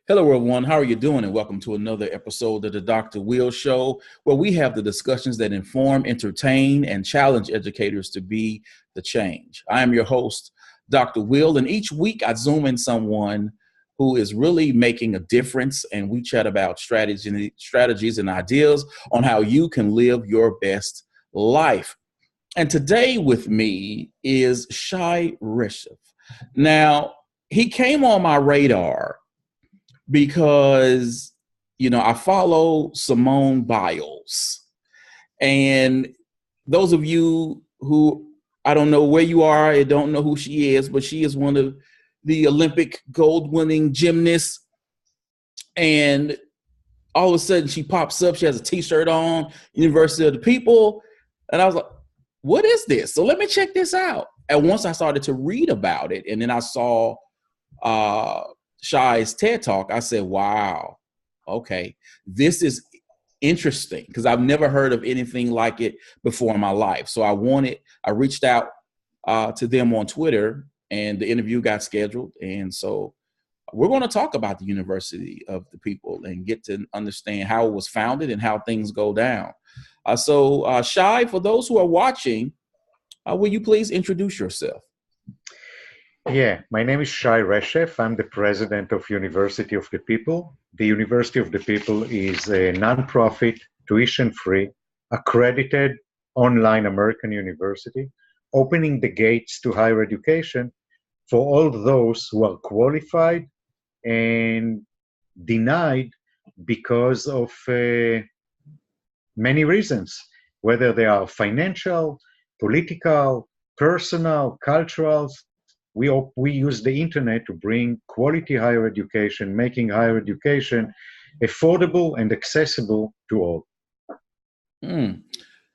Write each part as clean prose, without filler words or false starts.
Hello, everyone. How are you doing? And welcome to another episode of the Dr. Will Show, where we have the discussions that inform, entertain, and challenge educators to be the change. I am your host, Dr. Will, and each week I zoom in someone who is really making a difference, and we chat about strategies and ideas on how you can live your best life. And today with me is Shai Reshef. Now, he came on my radar because, I follow Simone Biles. And those of you who, I don't know where you are, I don't know who she is, but she is one of the Olympic gold winning gymnasts. And all of a sudden she pops up, she has a t-shirt on, University of the People. And I was like, what is this? So let me check this out. And once I started to read about it, and then I saw Shai's TED Talk, I said, wow, okay, this is interesting because I've never heard of anything like it before in my life. So I reached out to them on Twitter, and the interview got scheduled. And so we're going to talk about the University of the People and get to understand how it was founded and how things go down. So Shai, for those who are watching, will you please introduce yourself? Yeah, my name is Shai Reshef. I'm the president of University of the People. The University of the People is a nonprofit, tuition-free, accredited online American university, opening the gates to higher education for all those who are qualified and denied because of many reasons, whether they are financial, political, personal, cultural. We use the internet to bring quality higher education, making higher education affordable and accessible to all.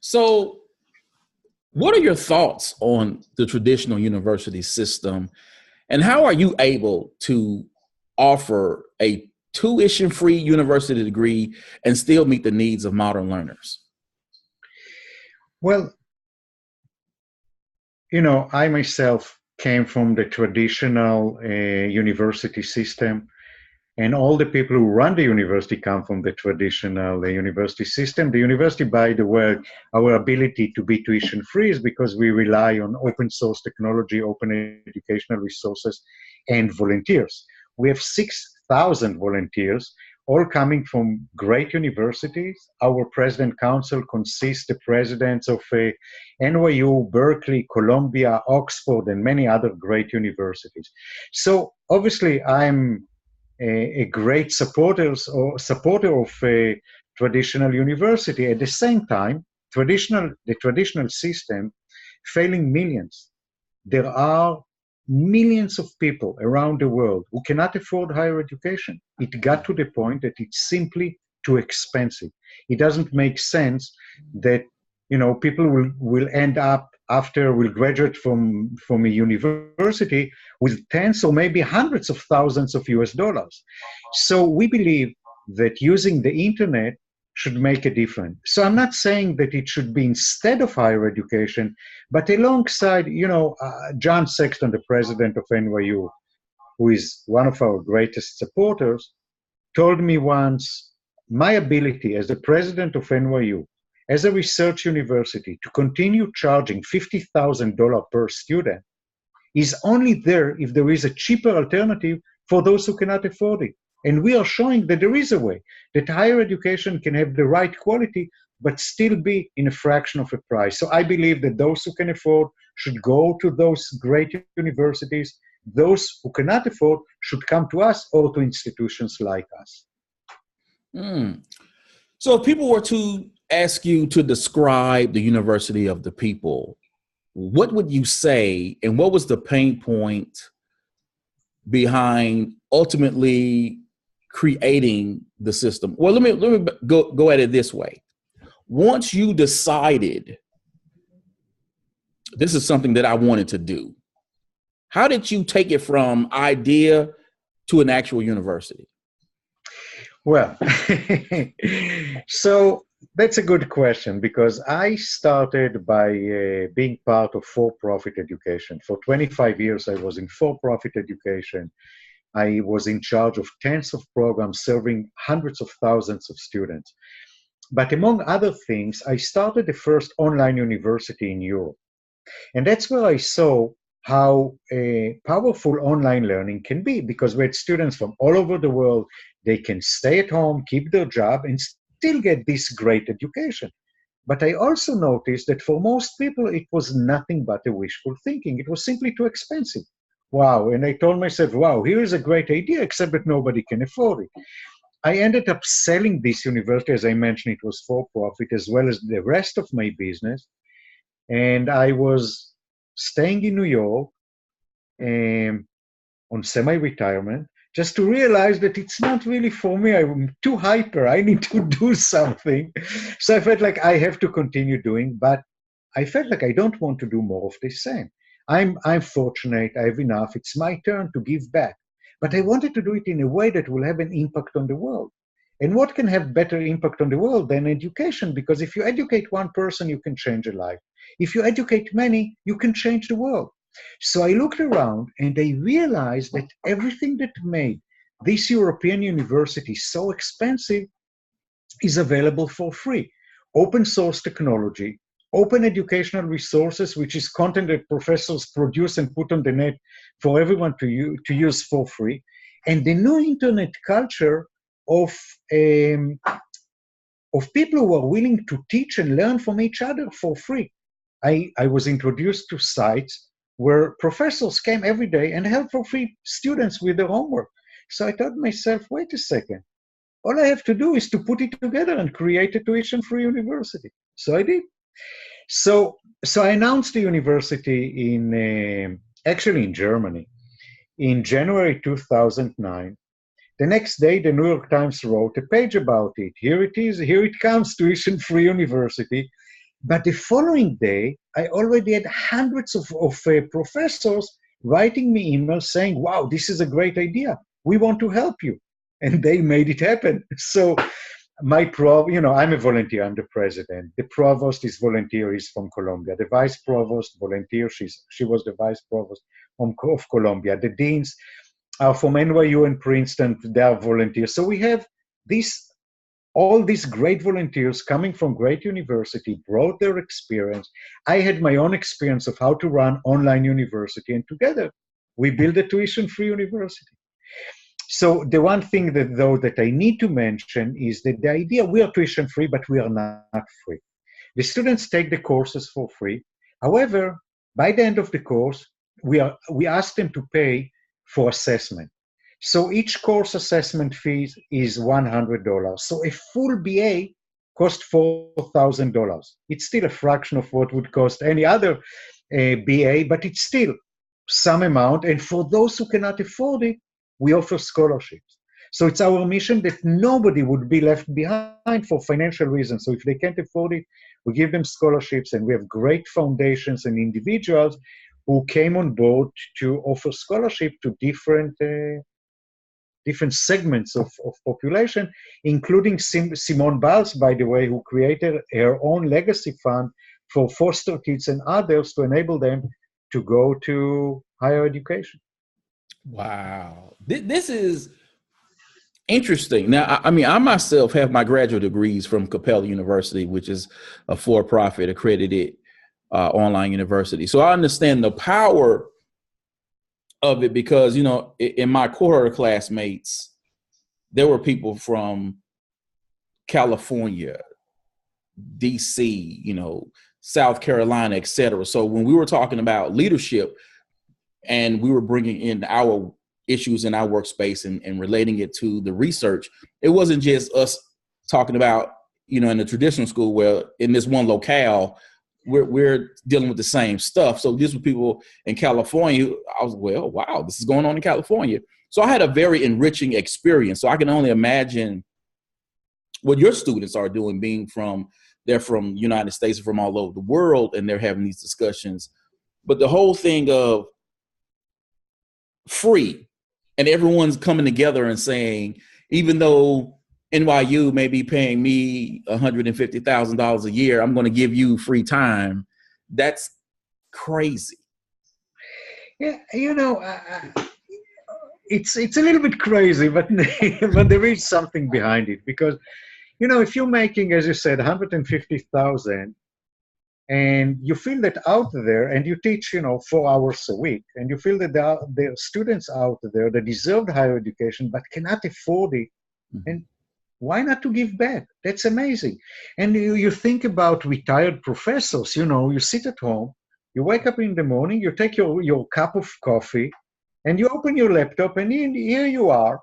So what are your thoughts on the traditional university system, and how are you able to offer a tuition-free university degree and still meet the needs of modern learners? Well, I myself came from the traditional university system, and all the people who run the university come from the traditional university system. The university, by the way, our ability to be tuition free is because we rely on open source technology, open educational resources, and volunteers. We have 6,000 volunteers, all coming from great universities. Our president council consists the presidents of NYU, Berkeley, Columbia, Oxford, and many other great universities. So obviously I'm a great supporter of a traditional university. At the same time, the traditional system failing millions. There are millions of people around the world who cannot afford higher education. It got to the point that it's simply too expensive. It doesn't make sense that people will end up will graduate from a university with tens or maybe hundreds of thousands of US dollars. So we believe that using the internet should make a difference. So I'm not saying that it should be instead of higher education, but alongside, John Sexton, the president of NYU, who is one of our greatest supporters, told me once, my ability as the president of NYU, as a research university, to continue charging $50,000 per student is only there if there is a cheaper alternative for those who cannot afford it. And we are showing that there is a way that higher education can have the right quality, but still be in a fraction of a price. So I believe that those who can afford should go to those great universities. Those who cannot afford should come to us or to institutions like us. So if people were to ask you to describe the University of the People, what would you say, and what was the pain point behind ultimately creating the system? Well, let me go at it this way. Once you decided this is something that I wanted to do, how did you take it from idea to an actual university? Well, so that's a good question, because I started by being part of for-profit education. For 25 years, I was in for-profit education. I was in charge of tens of programs serving hundreds of thousands of students. But among other things, I started the first online university in Europe. And that's where I saw how powerful online learning can be, because we had students from all over the world. They can stay at home, keep their job, and still get this great education. But I also noticed that for most people, it was nothing but a wishful thinking. It was simply too expensive. Wow. And I told myself, wow, here is a great idea, except that nobody can afford it. I ended up selling this university. As I mentioned, it was for profit, as well as the rest of my business. And I was staying in New York on semi-retirement, just to realize that it's not really for me. I'm too hyper. I need to do something. So I felt like I have to continue doing, but I felt like I don't want to do more of the same. I'm fortunate. I have enough. It's my turn to give back. But I wanted to do it in a way that will have an impact on the world. And what can have better impact on the world than education? Because if you educate one person, you can change a life. If you educate many, you can change the world. So I looked around and I realized that everything that made this European university so expensive is available for free. Open source technology, open educational resources, which is content that professors produce and put on the net for everyone to use for free, and the new internet culture of people who are willing to teach and learn from each other for free. I was introduced to sites where professors came every day and helped for free students with their homework. So I thought to myself, wait a second, all I have to do is to put it together and create a tuition-free university. So I did. So I announced the university actually in Germany in January 2009. The next day, the New York Times wrote a page about it. Here it is, here it comes, tuition-free university. But the following day, I already had hundreds of professors writing me emails saying, wow, this is a great idea. We want to help you. And they made it happen. So I'm a volunteer, I'm the president. The provost is volunteer, is from Colombia. The vice provost, volunteer, she was the vice provost of Colombia. The deans are from NYU and Princeton, they are volunteers. So we have all these great volunteers coming from great university, brought their experience. I had my own experience of how to run online university, and together we build a tuition-free university. So the one thing that I need to mention is that the idea, we are tuition-free, but we are not free. The students take the courses for free. However, by the end of the course, we ask them to pay for assessment. So each course assessment fee is $100. So a full BA costs $4,000. It's still a fraction of what would cost any other BA, but it's still some amount. And for those who cannot afford it, we offer scholarships. So it's our mission that nobody would be left behind for financial reasons. So if they can't afford it, we give them scholarships, and we have great foundations and individuals who came on board to offer scholarship to different segments of population, including Simone Biles, by the way, who created her own legacy fund for foster kids and others to enable them to go to higher education. Wow. This is interesting. Now, I mean, I myself have my graduate degrees from Capella University, which is a for-profit accredited online university. So I understand the power of it because, in my cohort of classmates, there were people from California, DC, South Carolina, et cetera. So when we were talking about leadership and we were bringing in our issues in our workspace and relating it to the research, it wasn't just us talking about, in the traditional school where in this one locale, we're dealing with the same stuff. So these were people in California. I was, wow, this is going on in California. So I had a very enriching experience. So I can only imagine what your students are doing, they're from United States, from all over the world, and they're having these discussions. But the whole thing of free and everyone's coming together and saying, even though NYU may be paying me $150,000 a year, I'm going to give you free time. That's crazy. Yeah, it's a little bit crazy, but but there is something behind it because if you're making, as you said, 150,000, and you feel that out there, and you teach 4 hours a week, and you feel that there are students out there that deserve higher education but cannot afford it, and why not to give back? That's amazing. And you think about retired professors. You sit at home, you wake up in the morning, you take your cup of coffee, and you open your laptop, and here you are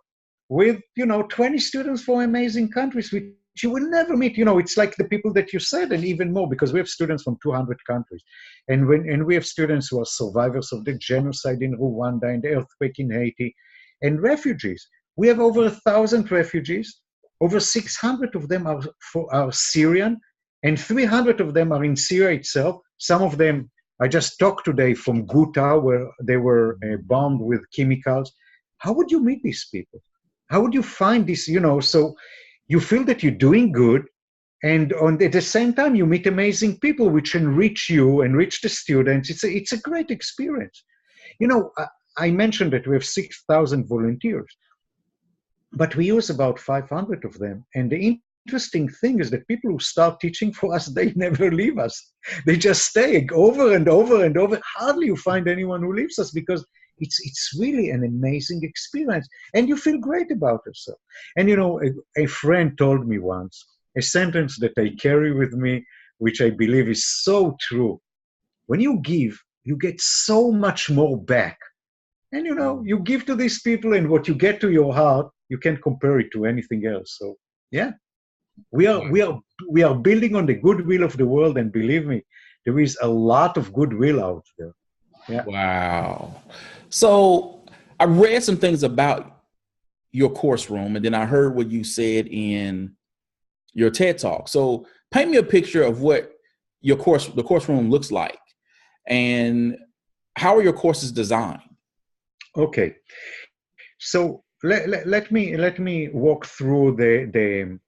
with 20 students from amazing countries which you will never meet. It's like the people that you said, and even more, because we have students from 200 countries, and we have students who are survivors of the genocide in Rwanda and the earthquake in Haiti, and refugees. We have over 1,000 refugees. Over 600 of them are Syrian, and 300 of them are in Syria itself. Some of them, I just talked today from Ghouta, where they were bombed with chemicals. How would you meet these people? How would you find this? So you feel that you're doing good, and at the same time, you meet amazing people which enrich you, enrich the students. It's a great experience. I mentioned that we have 6,000 volunteers, but we use about 500 of them. And the interesting thing is that people who start teaching for us, they never leave us. They just stay over and over and over. Hardly you find anyone who leaves us, because it's really an amazing experience. And you feel great about yourself. And a friend told me once a sentence that I carry with me, which I believe is so true. When you give, you get so much more back. And you give to these people, and what you get to your heart, you can't compare it to anything else. So yeah, we are building on the goodwill of the world, and believe me, there is a lot of goodwill out there. Yeah. Wow. So I read some things about your course room, and then I heard what you said in your TED Talk. So paint me a picture of what the course room looks like, and how are your courses designed? Okay, so let me walk through the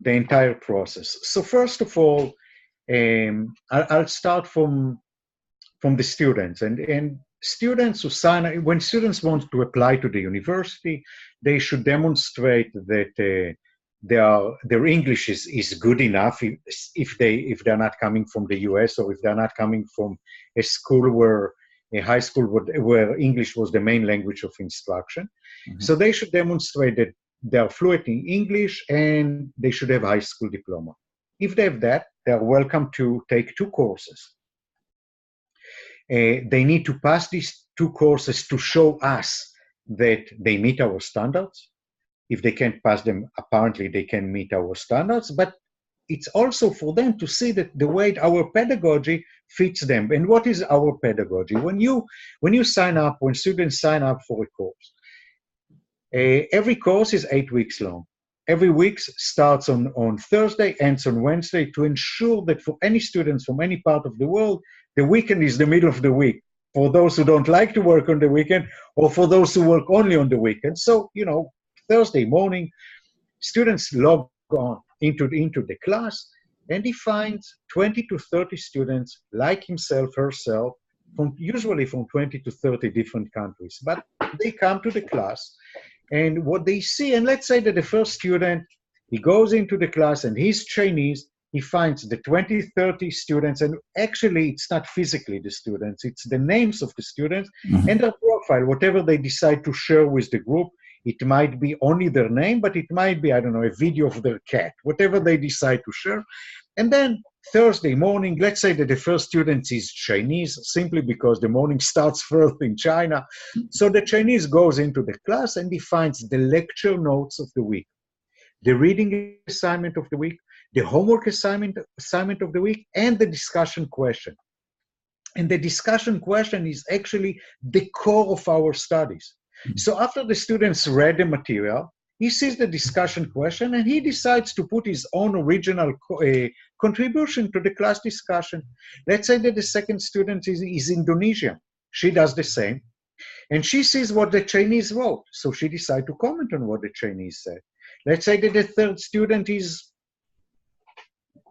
entire process. So first of all, I'll start from the students, and students who sign. When students want to apply to the university, they should demonstrate that their English is good enough if they're not coming from the US, or if they're not coming from a high school where English was the main language of instruction. Mm-hmm. So they should demonstrate that they are fluent in English, and they should have a high school diploma. If they have that, they are welcome to take 2 courses. They need to pass these 2 courses to show us that they meet our standards. If they can't pass them, apparently they can meet our standards, but it's also for them to see that the way our pedagogy fits them. And what is our pedagogy? When students sign up for a course, every course is 8 weeks long. Every week starts on Thursday, ends on Wednesday, to ensure that for any students from any part of the world, the weekend is the middle of the week, for those who don't like to work on the weekend, or for those who work only on the weekend. So, Thursday morning, students log on into the class, and he finds 20 to 30 students like himself, herself, usually from 20 to 30 different countries. But they come to the class, and what they see, and let's say that the first student, he goes into the class and he's Chinese, he finds the 20, 30 students, and actually it's not physically the students, it's the names of the students, mm-hmm. and their profile, whatever they decide to share with the group. It might be only their name, but it might be, I don't know, a video of their cat, whatever they decide to share. And then Thursday morning, let's say that the first student is Chinese, simply because the morning starts first in China. So the Chinese goes into the class, and he finds the lecture notes of the week, the reading assignment of the week, the homework assignment of the week, and the discussion question. And the discussion question is actually the core of our studies. So after the students read the material, he sees the discussion question, and he decides to put his own original contribution to the class discussion. Let's say that the second student is Indonesian. She does the same, and she sees what the Chinese wrote, so she decides to comment on what the Chinese said. Let's say that the third student is,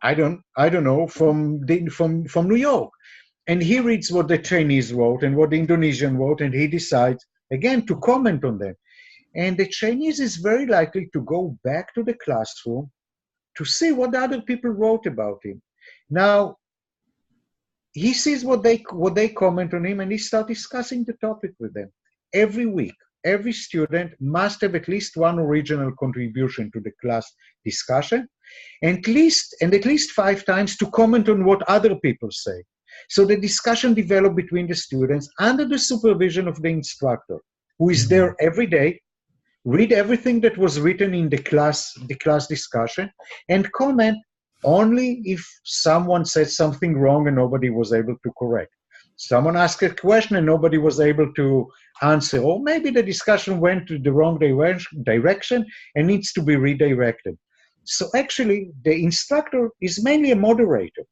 I don't know, from New York, and he reads what the Chinese wrote and what the Indonesian wrote, and he decides again, to comment on them. And the Chinese is very likely to go back to the classroom to see what other people wrote about him. Now, he sees what they comment on him, and he starts discussing the topic with them. Every week, every student must have at least one original contribution to the class discussion, and at least 5 times to comment on what other people say. So the discussion developed between the students under the supervision of the instructor, who is there every day, read everything that was written in the class discussion, and comment only if someone said something wrong and nobody was able to correct. Someone asked a question and nobody was able to answer, or maybe the discussion went to the wrong direction and needs to be redirected. So actually, the instructor is mainly a moderator.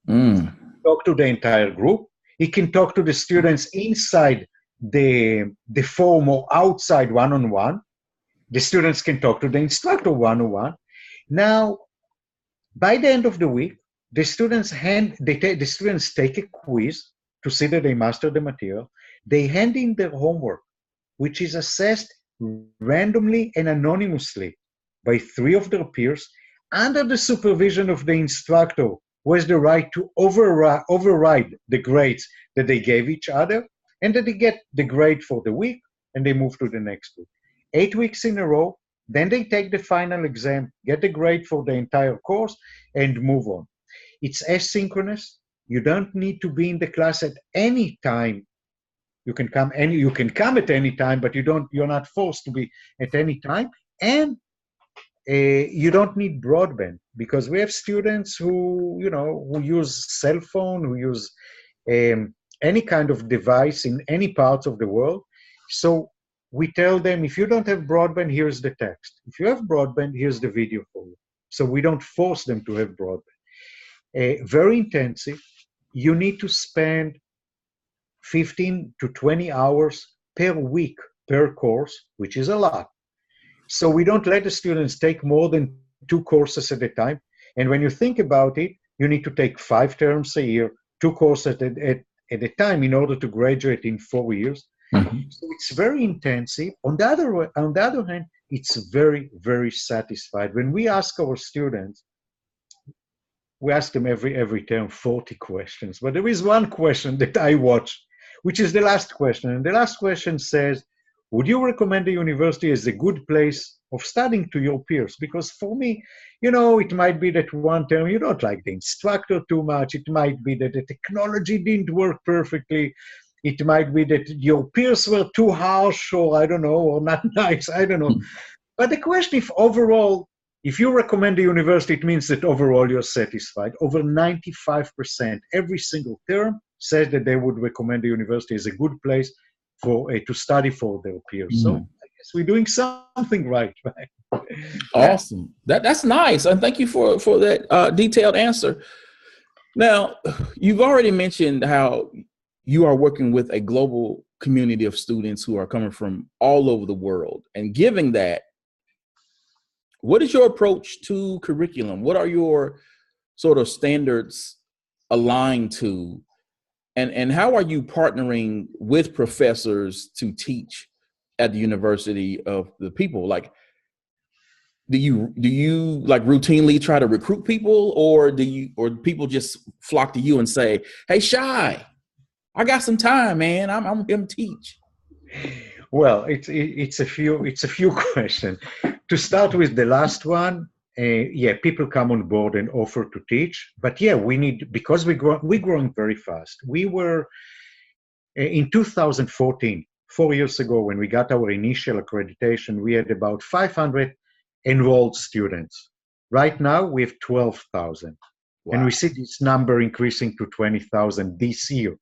Talk to the entire group. He can talk to the students inside the forum or outside one-on-one. The students can talk to the instructor one-on-one. Now, by the end of the week, the students take a quiz to see that they master the material. They hand in their homework, which is assessed randomly and anonymously by 3 of their peers under the supervision of the instructor, who has the right to override the grades that they gave each other, and that they get the grade for the week and they move to the next week. 8 weeks in a row. Then they take the final exam, get the grade for the entire course, and move on. It's asynchronous. You don't need to be in the class at any time. You can come at any time, but you're not forced to be at any time. And you don't need broadband, because we have students who use cell phone, who use any kind of device in any parts of the world. So we tell them, if you don't have broadband, here's the text. If you have broadband, here's the video for you. So we don't force them to have broadband. Very intensive. You need to spend 15 to 20 hours per week per course, which is a lot. So we don't let the students take more than 2 courses at a time. And when you think about it, you need to take 5 terms a year, 2 courses at a time in order to graduate in 4 years. So it's very intensive. On the other hand, it's very, very satisfied. When we ask our students, we ask them every term 40 questions, but there is one question that I watch, which is the last question. And the last question says, would you recommend the university as a good place of studying to your peers? Because for me, it might be that one term you don't like the instructor too much. It might be that the technology didn't work perfectly. It might be that your peers were too harsh, or I don't know, or not nice, I don't know. But the question, if you recommend the university, it means that overall you're satisfied. Over 95%, every single term says that they would recommend the university as a good place to study for their peers. So I guess we're doing something right? Awesome. That's nice. And thank you for that detailed answer. Now, you've already mentioned how you are working with a global community of students who are coming from all over the world. And given that, what is your approach to curriculum? What are your sort of standards aligned to? And how are you partnering with professors to teach at the University of the People? Like, do you like routinely try to recruit people, or people just flock to you and say, "Hey, Shai, I got some time, man. I'm going to teach"? Well, it's a few questions. To start with the last one, people come on board and offer to teach. But we need, because we're growing very fast. We were in 2014, 4 years ago, when we got our initial accreditation, we had about 500 enrolled students. Right now, we have 12,000. Wow. And we see this number increasing to 20,000 this year.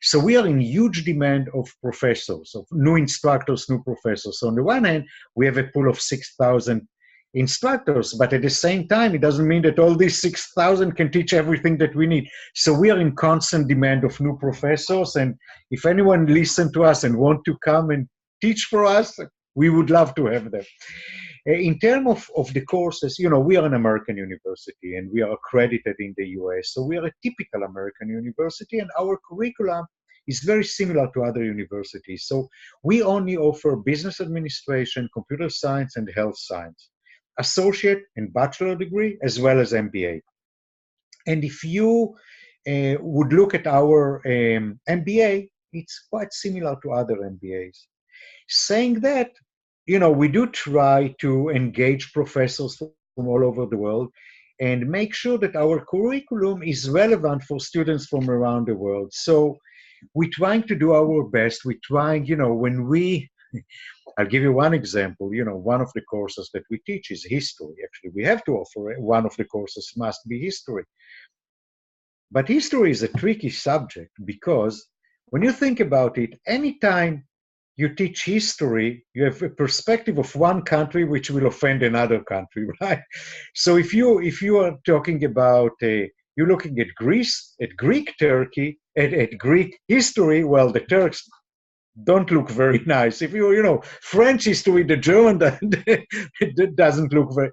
So we are in huge demand of professors, of new instructors, new professors. So on the one hand, we have a pool of 6,000 instructors, but at the same time, it doesn't mean that all these 6,000 can teach everything that we need. So we are in constant demand of new professors. And if anyone listens to us and want to come and teach for us, we would love to have them. In terms of the courses, we are an American university and we are accredited in the US. So we are a typical American university, and our curriculum is very similar to other universities. So we only offer business administration, computer science, and health science, associate and bachelor degree, as well as MBA. And if you would look at our MBA, it's quite similar to other MBAs. Saying that, we do try to engage professors from all over the world and make sure that our curriculum is relevant for students from around the world. So we're trying to do our best. We're trying, I'll give you one example. One of the courses that we teach is history. Actually, we have to offer it. One of the courses must be history. But history is a tricky subject because when you think about it, anytime you teach history, you have a perspective of one country which will offend another country, right? So if you are talking about, you're looking at Greece, at Greek Turkey, at Greek history, well, the Turks don't look very nice. If French history, the German doesn't look very.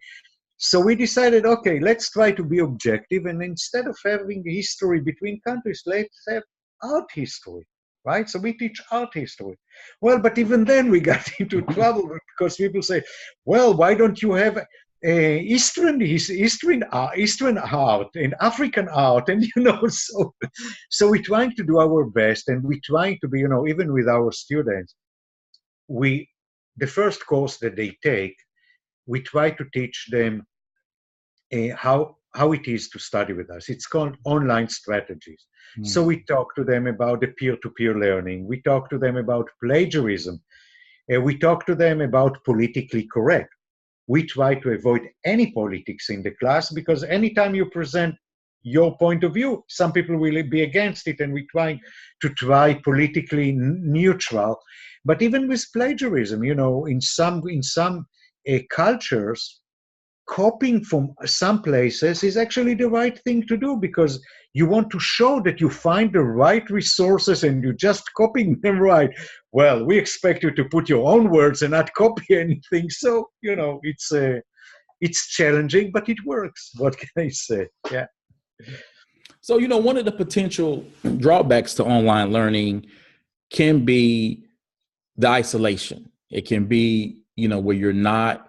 So we decided, okay, let's try to be objective, and instead of having history between countries, let's have art history, right? So we teach art history. Well, but even then we got into trouble because people say, well, why don't you have Eastern art and African art? And, so we're trying to do our best, and we're trying to be, even with our students, the first course that they take, we try to teach them how it is to study with us. It's called online strategies. So we talk to them about the peer-to-peer learning. We talk to them about plagiarism. We talk to them about politically correct. We try to avoid any politics in the class because anytime you present your point of view, some people will be against it, and we try politically neutral. But even with plagiarism, in some cultures, copying from some places is actually the right thing to do because you want to show that you find the right resources and you're just copying them right. Well, we expect you to put your own words and not copy anything. So, it's challenging, but it works. What can I say? Yeah. So, one of the potential drawbacks to online learning can be the isolation. It can be, where you're not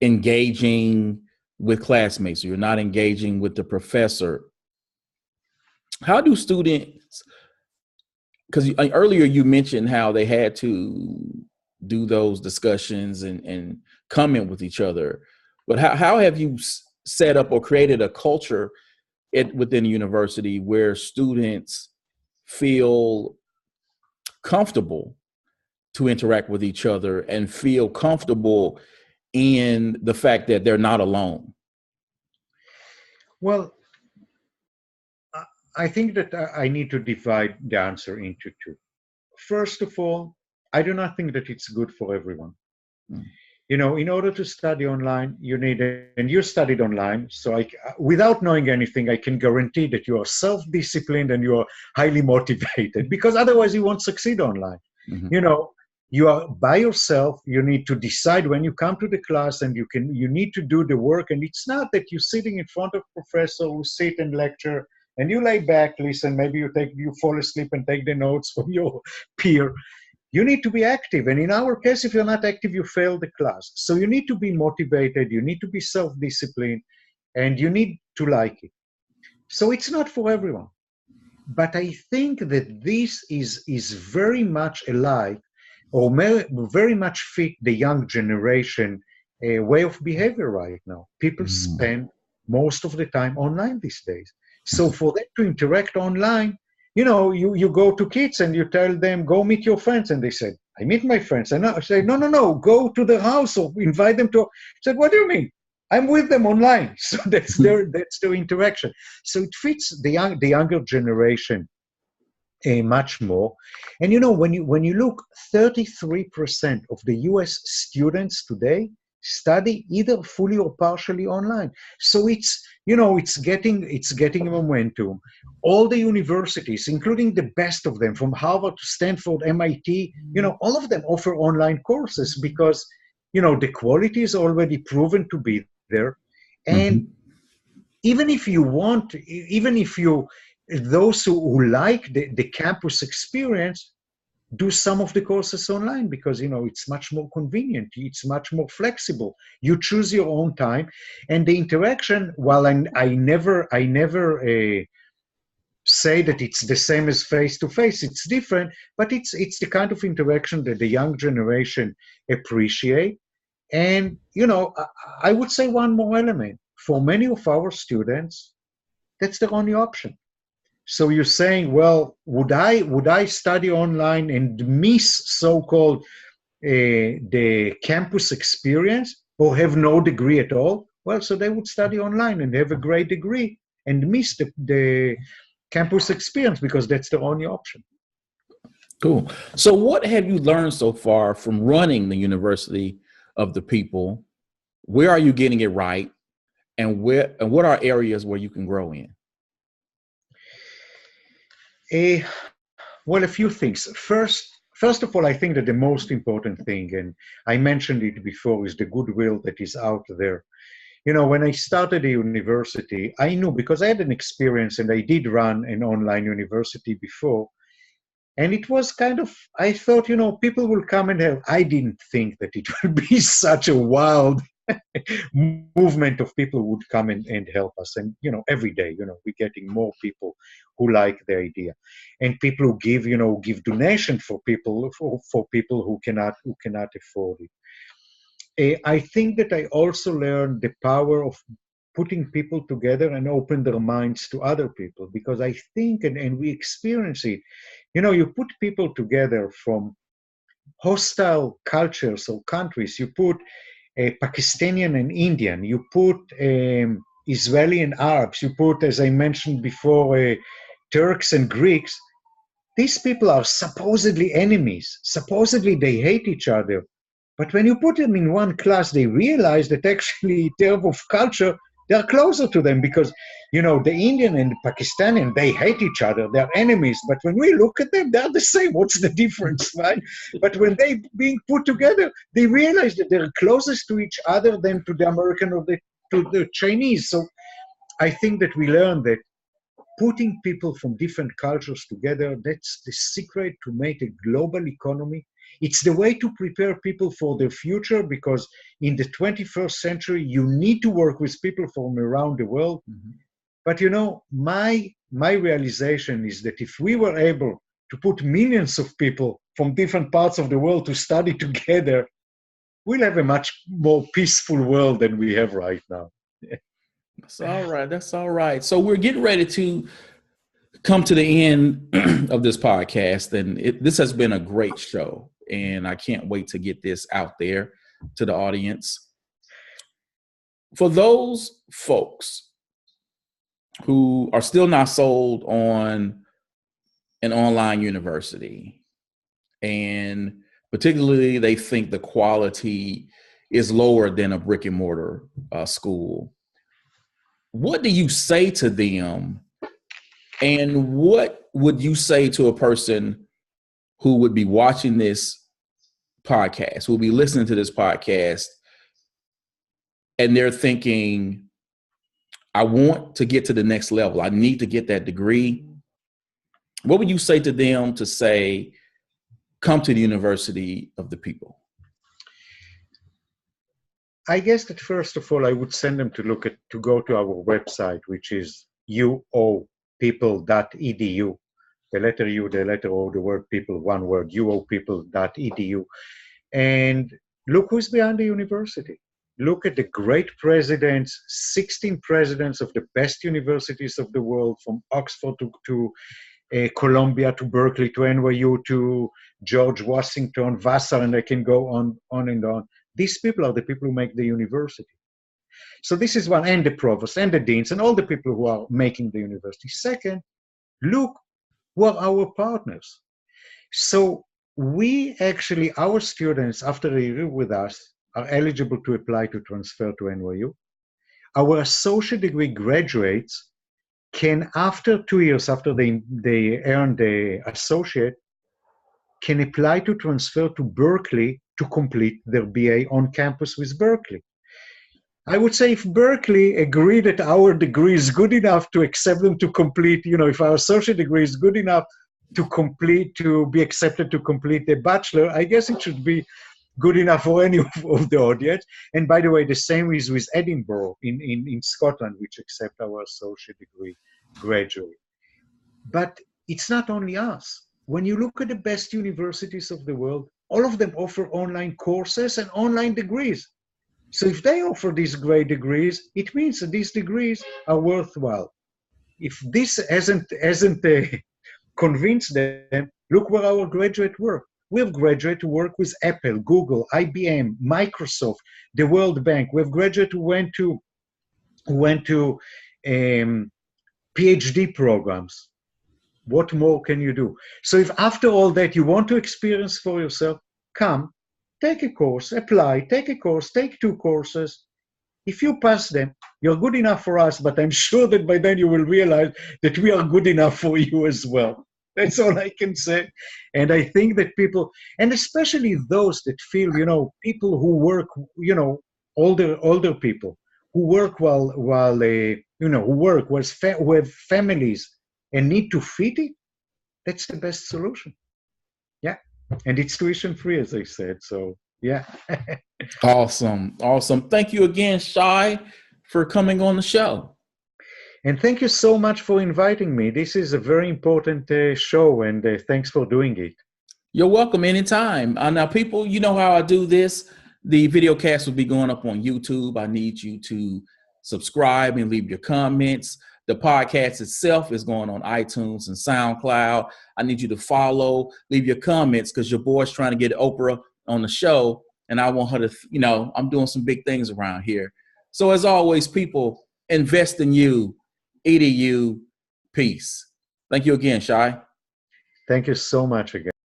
engaging with classmates, or you're not engaging with the professor. How do students, because earlier you mentioned how they had to do those discussions and comment with each other, but how have you set up or created a culture within the university where students feel comfortable to interact with each other and feel comfortable in the fact that they're not alone? Well, I think that I need to divide the answer into two. First of all, I do not think that it's good for everyone. In order to study online, and you studied online, so without knowing anything, I can guarantee that you are self-disciplined and you are highly motivated, because otherwise you won't succeed online. Mm-hmm. You are by yourself. You need to decide when you come to the class, and you need to do the work. And it's not that you're sitting in front of a professor who sit and lecture, and you lay back, listen, maybe you fall asleep and take the notes from your peer. You need to be active. And in our case, if you're not active, you fail the class. So you need to be motivated, you need to be self-disciplined, and you need to like it. So it's not for everyone. But I think that this is very much alike, or very much fit the young generation way of behavior right now. People spend most of the time online these days. So for them to interact online, you go to kids and you tell them, go meet your friends. And they said, I meet my friends. And I say, no, go to their house or invite them to. I said, what do you mean? I'm with them online. So that's their interaction. So it fits the younger generation much more. And when you look, 33% of the US students today study either fully or partially online. So it's getting momentum. All the universities, including the best of them, from Harvard to Stanford, MIT, all of them offer online courses because the quality is already proven to be there. And even if you those who like the campus experience do some of the courses online because, it's much more convenient. It's much more flexible. You choose your own time, and the interaction, while I never say that it's the same as face-to-face, it's different, but it's the kind of interaction that the young generation appreciate. And, I would say one more element. For many of our students, that's their only option. So you're saying, well, would I study online and miss so-called the campus experience or have no degree at all? Well, so they would study online and have a great degree and miss the campus experience because that's the only option. Cool. So what have you learned so far from running the University of the People? Where are you getting it right? And what are areas where you can grow in? Well, a few things. First of all, I think that the most important thing, and I mentioned it before, is the goodwill that is out there. When I started the university, I knew, because I had an experience and I did run an online university before, and it was kind of, I thought, people will come and help. I didn't think that it would be such a wild movement of people who would come and help us. And, every day, we're getting more people who like the idea. And people who give donation for people, for people who cannot afford it. I think that I also learned the power of putting people together and open their minds to other people, because I think, and we experience it, you put people together from hostile cultures or countries. You put Pakistani and Indian, you put Israeli and Arabs, you put, as I mentioned before, Turks and Greeks. These people are supposedly enemies. Supposedly they hate each other. But when you put them in one class, they realize that actually, in terms of culture, they're closer to them because, the Indian and the Pakistani, they hate each other. They're enemies. But when we look at them, they're the same. What's the difference, right? But when they being put together, they realize that they're closest to each other than to the American or to the Chinese. So I think that we learned that putting people from different cultures together, that's the secret to make a global economy. It's the way to prepare people for their future, because in the 21st century, you need to work with people from around the world. Mm-hmm. But my realization is that if we were able to put millions of people from different parts of the world to study together, we'll have a much more peaceful world than we have right now. That's all right. That's all right. So we're getting ready to come to the end of this podcast, and this has been a great show, and I can't wait to get this out there to the audience. For those folks who are still not sold on an online university, and particularly they think the quality is lower than a brick and mortar school, what do you say to them? And what would you say to a person who would be watching this podcast, who will be listening to this podcast, and they're thinking, I want to get to the next level. I need to get that degree. What would you say to them to say, come to the University of the People? I guess that first of all, I would send them to go to our website, which is uopeople.edu. The letter U, the letter O, the word people, one word, uopeople.edu. And look who's behind the university. Look at the great presidents, 16 presidents of the best universities of the world, from Oxford to Columbia, to Berkeley, to NYU, to George Washington, Vassar, and I can go on and on. These people are the people who make the university. So this is one, and the provost, and the deans, and all the people who are making the university. Second, look who are our partners. So we actually, our students, after a year with us, are eligible to apply to transfer to NYU. Our associate degree graduates can, after 2 years, after they earn the associate, can apply to transfer to Berkeley to complete their BA on campus with Berkeley. I would say if Berkeley agree that our degree is good enough to accept them to complete, if our associate degree is good enough to be accepted to complete the bachelor, I guess it should be good enough for any of the audience. And by the way, the same is with Edinburgh in Scotland, which accept our associate degree gradually. But it's not only us. When you look at the best universities of the world, all of them offer online courses and online degrees. So if they offer these great degrees, it means that these degrees are worthwhile. If this hasn't convinced them, look where our graduate work. We have graduates who work with Apple, Google, IBM, Microsoft, the World Bank. We have graduates who went to PhD programs. What more can you do? So if after all that you want to experience for yourself, come, take a course, apply, take a course, take 2 courses. If you pass them, you're good enough for us, but I'm sure that by then you will realize that we are good enough for you as well. That's all I can say. And I think that people, and especially those that feel, people who work, older people who work who have families and need to feed it, that's the best solution. Yeah. And it's tuition free, as I said. So, yeah. Awesome. Thank you again, Shai, for coming on the show. And thank you so much for inviting me. This is a very important show, and thanks for doing it. You're welcome anytime. Now, people, you know how I do this. The video cast will be going up on YouTube. I need you to subscribe and leave your comments. The podcast itself is going on iTunes and SoundCloud. I need you to follow, leave your comments, because your boy's trying to get Oprah on the show, and I want her to, I'm doing some big things around here. So as always, people, invest in you, EDU, peace. Thank you again, Shai. Thank you so much again.